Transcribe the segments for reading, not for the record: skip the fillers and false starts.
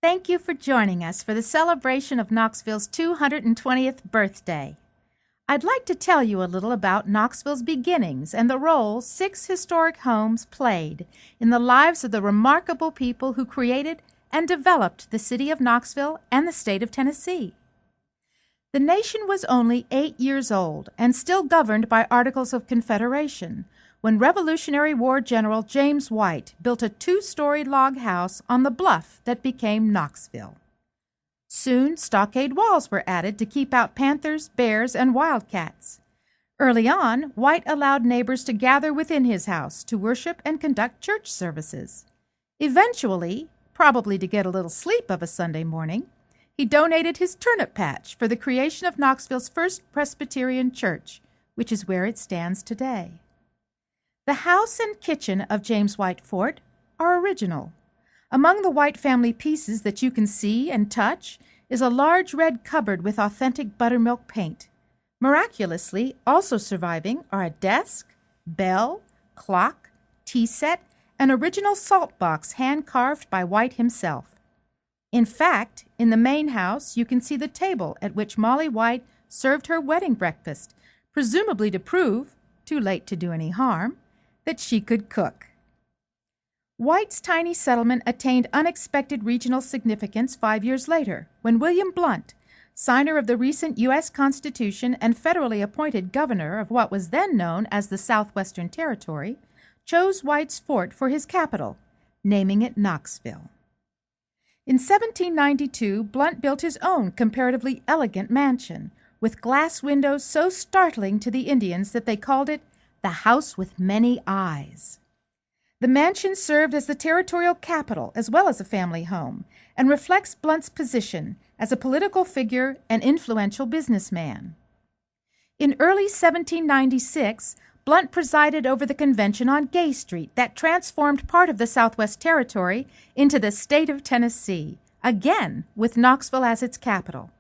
Thank you for joining us for the celebration of Knoxville's 220th birthday. I'd like to tell you a little about Knoxville's beginnings and the role 6 historic homes played in the lives of the remarkable people who created and developed the city of Knoxville and the state of Tennessee. The nation was only 8 years old and still governed by Articles of Confederation when Revolutionary War General James White built a 2-story log house on the bluff that became Knoxville. Soon, stockade walls were added to keep out panthers, bears, and wildcats. Early on, White allowed neighbors to gather within his house to worship and conduct church services. Eventually, probably to get a little sleep of a Sunday morning, he donated his turnip patch for the creation of Knoxville's first Presbyterian church, which is where it stands today. The house and kitchen of James White Fort are original. Among the White family pieces that you can see and touch is a large red cupboard with authentic buttermilk paint. Miraculously, also surviving are a desk, bell, clock, tea set, and original salt box hand-carved by White himself. In fact, in the main house, you can see the table at which Molly White served her wedding breakfast, presumably to prove, too late to do any harm, that she could cook. White's tiny settlement attained unexpected regional significance 5 years later, when William Blount, signer of the recent U.S. Constitution and federally appointed governor of what was then known as the Southwestern Territory, chose White's fort for his capital, naming it Knoxville. In 1792, Blount built his own comparatively elegant mansion, with glass windows so startling to the Indians that they called it the House with Many Eyes. The mansion served as the territorial capital as well as a family home, and reflects Blount's position as a political figure and influential businessman. In early 1796, Blount presided over the convention on Gay Street that transformed part of the Southwest Territory into the state of Tennessee, again with Knoxville as its capital.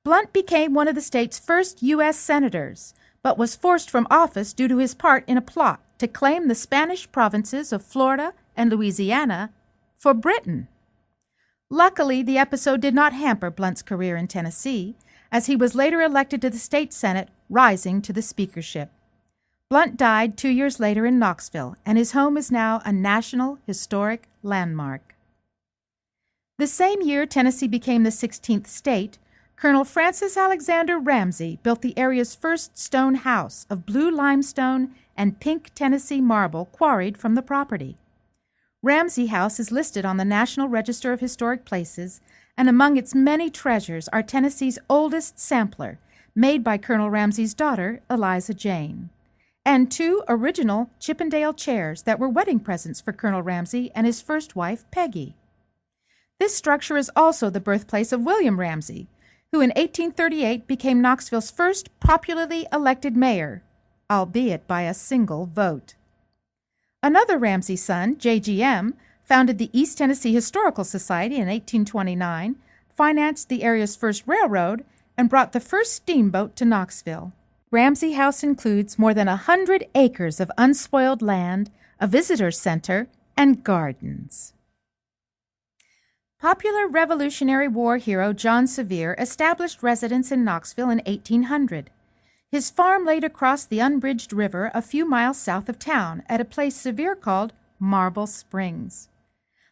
Blount became one of the state's first U.S. senators, but was forced from office due to his part in a plot to claim the Spanish provinces of Florida and Louisiana for Britain. Luckily, the episode did not hamper Blount's career in Tennessee, as he was later elected to the state Senate, rising to the speakership. Blount died 2 years later in Knoxville, and his home is now a National Historic Landmark. The same year Tennessee became the 16th state, Colonel Francis Alexander Ramsey built the area's first stone house of blue limestone and pink Tennessee marble quarried from the property. Ramsey House is listed on the National Register of Historic Places, and among its many treasures are Tennessee's oldest sampler, made by Colonel Ramsey's daughter, Eliza Jane, and 2 original Chippendale chairs that were wedding presents for Colonel Ramsey and his first wife, Peggy. This structure is also the birthplace of William Ramsey, who in 1838 became Knoxville's first popularly elected mayor, albeit by a single vote. Another Ramsey son, J.G.M., founded the East Tennessee Historical Society in 1829, financed the area's first railroad, and brought the first steamboat to Knoxville. Ramsey House includes more than 100 acres of unspoiled land, a visitor center, and gardens. Popular Revolutionary War hero John Sevier established residence in Knoxville in 1800. His farm laid across the unbridged river a few miles south of town at a place Sevier called Marble Springs.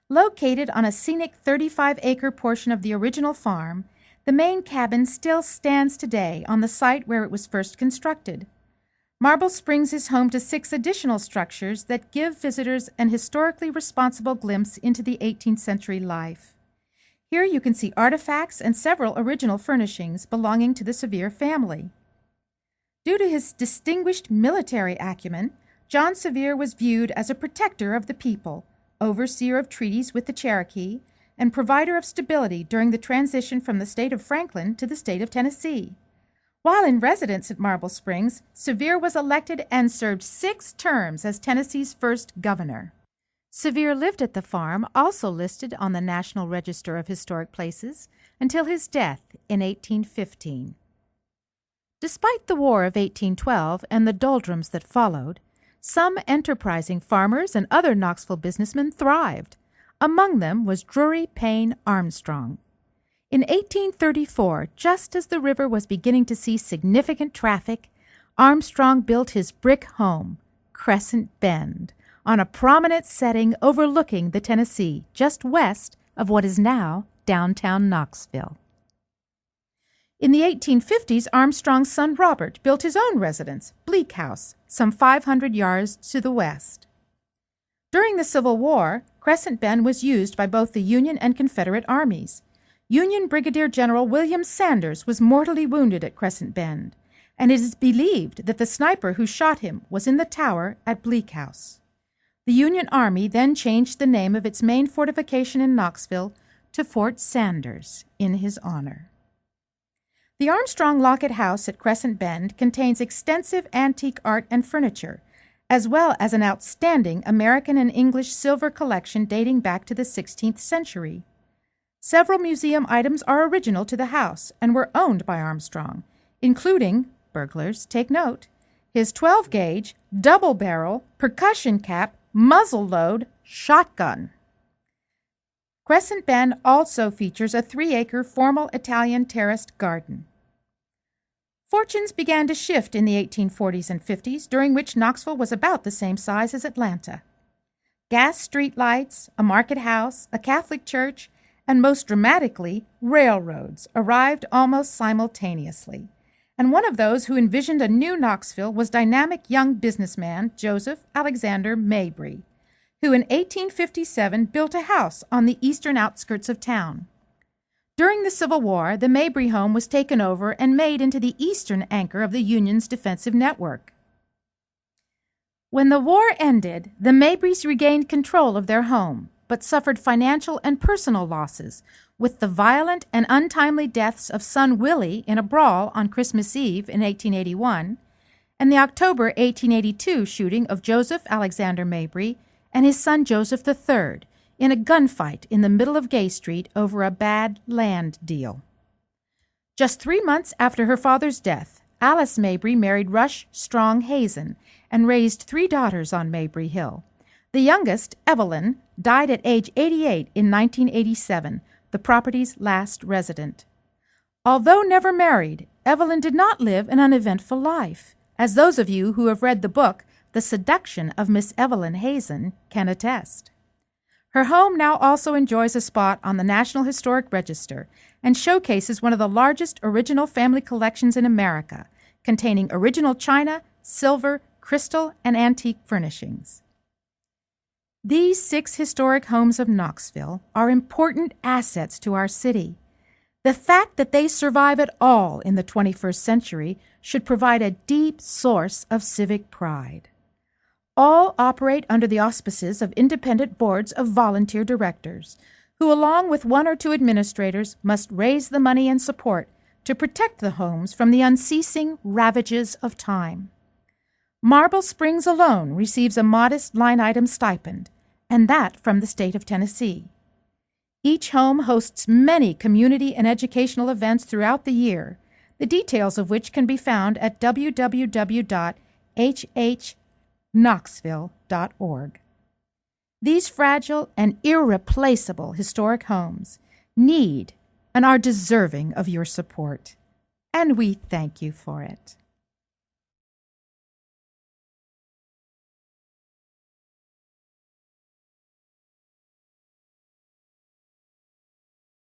Located on a scenic 35-acre portion of the original farm, the main cabin still stands today on the site where it was first constructed. Marble Springs is home to 6 additional structures that give visitors an historically responsible glimpse into the 18th century life. Here you can see artifacts and several original furnishings belonging to the Sevier family. Due to his distinguished military acumen, John Sevier was viewed as a protector of the people, overseer of treaties with the Cherokee, and provider of stability during the transition from the state of Franklin to the state of Tennessee. While in residence at Marble Springs, Sevier was elected and served 6 terms as Tennessee's first governor. Sevier lived at the farm, also listed on the National Register of Historic Places, until his death in 1815. Despite the War of 1812 and the doldrums that followed, some enterprising farmers and other Knoxville businessmen thrived. Among them was Drury Payne Armstrong. In 1834, just as the river was beginning to see significant traffic, Armstrong built his brick home, Crescent Bend, on a prominent setting overlooking the Tennessee, just west of what is now downtown Knoxville. In the 1850s, Armstrong's son Robert built his own residence, Bleak House, some 500 yards to the west. During the Civil War, Crescent Bend was used by both the Union and Confederate armies. Union Brigadier General William Sanders was mortally wounded at Crescent Bend, and it is believed that the sniper who shot him was in the tower at Bleak House. The Union Army then changed the name of its main fortification in Knoxville to Fort Sanders in his honor. The Armstrong Lockett House at Crescent Bend contains extensive antique art and furniture, as well as an outstanding American and English silver collection dating back to the 16th century. Several museum items are original to the house and were owned by Armstrong, including, burglars take note, his 12-gauge, double-barrel, percussion cap, muzzle-load shotgun. Crescent Bend also features a 3-acre formal Italian terraced garden. Fortunes began to shift in the 1840s and 50s, during which Knoxville was about the same size as Atlanta. Gas street lights, a market house, a Catholic church, and most dramatically, railroads arrived almost simultaneously. And one of those who envisioned a new Knoxville was dynamic young businessman Joseph Alexander Mabry, who in 1857 built a house on the eastern outskirts of town. During the Civil War, the Mabry home was taken over and made into the eastern anchor of the Union's defensive network. When the war ended, the Mabrys regained control of their home, but suffered financial and personal losses, with the violent and untimely deaths of son Willie in a brawl on Christmas Eve in 1881, and the October 1882 shooting of Joseph Alexander Mabry and his son Joseph III in a gunfight in the middle of Gay Street over a bad land deal. Just 3 months after her father's death, Alice Mabry married Rush Strong Hazen and raised 3 daughters on Mabry Hill. The youngest, Evelyn, died at age 88 in 1987, the property's last resident. Although never married, Evelyn did not live an uneventful life, as those of you who have read the book The Seduction of Miss Evelyn Hazen can attest. Her home now also enjoys a spot on the National Historic Register and showcases one of the largest original family collections in America, containing original china, silver, crystal, and antique furnishings. These 6 historic homes of Knoxville are important assets to our city. The fact that they survive at all in the 21st century should provide a deep source of civic pride. All operate under the auspices of independent boards of volunteer directors, who along with 1 or 2 administrators must raise the money and support to protect the homes from the unceasing ravages of time. Marble Springs alone receives a modest line-item stipend, and that from the state of Tennessee. Each home hosts many community and educational events throughout the year, the details of which can be found at www.hhknoxville.org. These fragile and irreplaceable historic homes need and are deserving of your support, and we thank you for it.